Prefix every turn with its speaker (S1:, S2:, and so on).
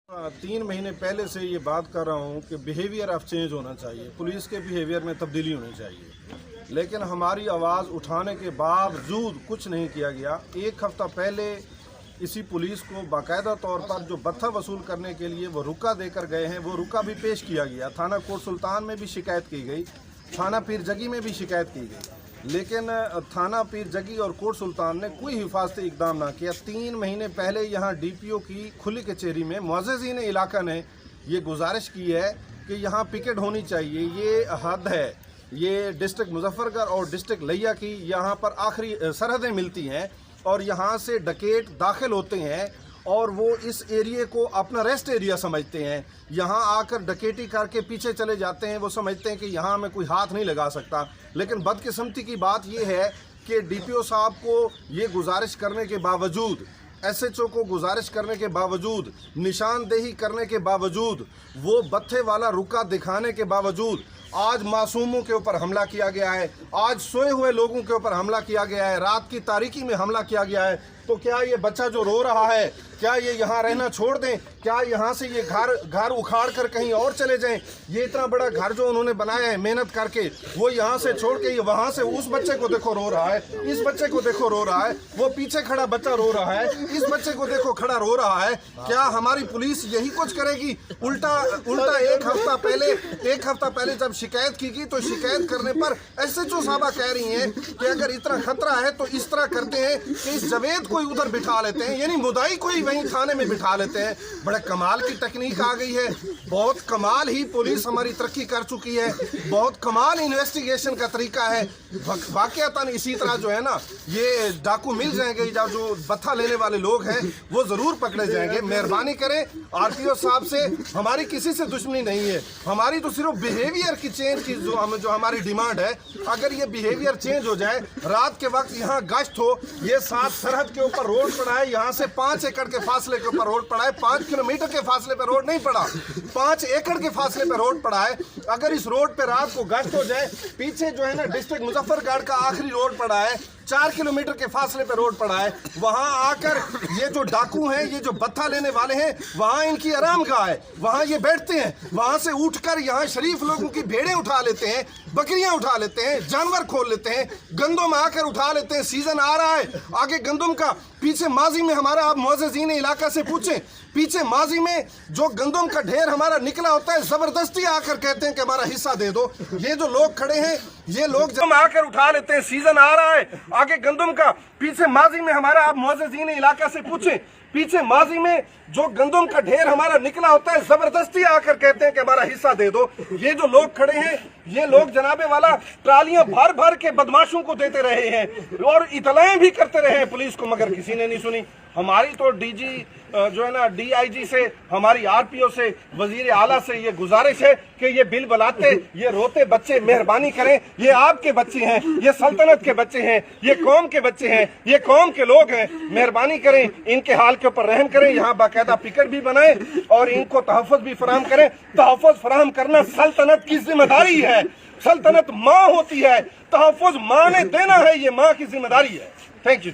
S1: 3 महीने पहले से ये बात कर रहा हूँ कि बिहेवियर ऑफ चेंज होना चाहिए, पुलिस के बिहेवियर में तब्दीली होनी चाहिए, लेकिन हमारी आवाज़ उठाने के बावजूद कुछ नहीं किया गया। एक हफ्ता पहले इसी पुलिस को बाकायदा तौर पर जो भत्ता वसूल करने के लिए वो रुका देकर गए हैं, वो रुका भी पेश किया गया। थाना कोट सुल्तान में भी शिकायत की गई, थाना पीर जगी में भी शिकायत की गई, लेकिन थाना पीर जगी और कोट सुल्तान ने कोई हिफाजती इकदाम ना किया। 3 महीने पहले यहाँ DPO की खुली कचहरी में मुअज़्ज़िज़ीन इलाका ने ये गुजारिश की है कि यहाँ पिकेट होनी चाहिए। ये हद है, ये डिस्ट्रिक्ट मुजफ्फरगढ़ और डिस्ट्रिक्ट लिया की यहाँ पर आखिरी सरहदें मिलती हैं और यहाँ से डकैत दाखिल होते हैं और वो इस एरिया को अपना रेस्ट एरिया समझते हैं। यहाँ आकर डकैती करके पीछे चले जाते हैं, वो समझते हैं कि यहाँ में कोई हाथ नहीं लगा सकता। लेकिन बदकिस्मती की बात ये है कि DPO साहब को ये गुजारिश करने के बावजूद, SHO को गुजारिश करने के बावजूद, निशानदेही करने के बावजूद, वो बत्थे वाला रुका दिखाने के बावजूद आज मासूमों के ऊपर हमला किया गया है, आज सोए हुए लोगों के ऊपर हमला किया गया है, रात की तारीकी में हमला किया गया है। तो क्या ये बच्चा जो रो रहा है, क्या ये यहाँ रहना छोड़ दें? क्या यहाँ से ये घर उखाड़ कर कहीं और चले जाएं? ये इतना बड़ा घर जो उन्होंने बनाया है मेहनत करके, वो यहाँ से छोड़ के ये वहाँ से, उस बच्चे को देखो रो रहा है, इस बच्चे को देखो रो रहा है, वो पीछे खड़ा बच्चा रो रहा है, इस बच्चे को देखो खड़ा रो रहा है। क्या हमारी पुलिस यही कुछ करेगी? उल्टा एक हफ्ता पहले जब शिकायत की गई तो शिकायत करने पर SHO साहबा कह रही हैं कि अगर इतना खतरा है तो इस तरह करते हैं कि इस जवेद कोई उधर बिठा लेते हैं, यानी मुदाई कोई वहीं थाने में बिठा लेते हैं। बड़ा कमाल की तकनीक आ गई है, बहुत कमाल ही पुलिस हमारी तरक्की कर चुकी है, बहुत कमाल इन्वेस्टिगेशन का तरीका है। वाकयातन इसी तरह जो है ना, ये डाकू मिल जाएंगे, जो बत्था लेने वाले लोग हैं वो ज़रूर पकड़े जाएंगे। मेहरबानी करें RPO साहब से, हमारी किसी से दुश्मनी नहीं है, हमारी तो सिर्फ बिहेवियर की चेंज की जो हमारी डिमांड है। अगर ये बिहेवियर चेंज हो जाए, रात के वक्त यहाँ गश्त हो, ये 7 सरहद के ऊपर रोड पड़ा है, यहाँ से 5 एकड़ के फासले के ऊपर रोड पड़ा है, 5 किलोमीटर के फासले पे रोड नहीं पड़ा, 5 एकड़ के फासले पे रोड पड़ा है। अगर इस रोड पे रात को गश्त हो जाए, पीछे जो है ना डिस्ट्रिक्ट मुजफ्फरगढ़ का आखिरी रोड पड़ा है, 4 किलोमीटर के फासले पे रोड पड़ा है, वहां आकर ये जो डाकू हैं, ये जो बत्था लेने वाले हैं, वहां इनकी आरामगाह है, वहां ये बैठते हैं, वहां से उठकर यहाँ शरीफ लोगों की भेड़ें उठा लेते हैं, बकरियां उठा लेते हैं, जानवर खोल लेते हैं, गंदम आकर उठा लेते हैं। सीजन आ रहा है आगे गंदम का, पीछे माजी में हमारा, आप मुअज़्ज़िज़ीन इलाका से पूछें, पीछे माजी में जो गंदम का ढेर हमारा निकला होता है, जबरदस्ती आकर कहते हैं कि हमारा हिस्सा दे दो। ये जो लोग खड़े हैं, ये लोग जब आकर उठा लेते हैं। सीजन आ रहा है आगे गंदम का, पीछे माजी में हमारा, आप मुअज़्ज़िज़ीन इलाका से पूछें, पीछे माजी में जो गंदम का ढेर हमारा निकला होता है, जबरदस्ती आकर कहते हैं कि हमारा हिस्सा दे दो। ये जो लोग खड़े हैं, ये लोग जनाबे वाला ट्रालियां भर भर के बदमाशों को देते रहे हैं और इतलाएं भी करते रहे हैं पुलिस को, मगर किसी ने नहीं सुनी। हमारी तो DG जो है ना, DIG से, हमारी RPO से, वजीर आला से ये गुजारिश है कि ये बिल बनाते, ये रोते बच्चे मेहरबानी करें, ये आपके बच्चे हैं, ये सल्तनत के बच्चे हैं, ये कौम के बच्चे हैं, ये कौम के लोग हैं, मेहरबानी करें, इनके हाल के ऊपर रहम करें। यहाँ बाकायदा पिकेट भी बनाए और इनको तहफ़्फ़ुज़ भी फराहम करें। तहफ़्फ़ुज़ फराहम करना सल्तनत की जिम्मेदारी है, सल्तनत माँ होती है, तहफ़्फ़ुज़ माँ ने देना है, ये माँ की जिम्मेदारी है। Thank you.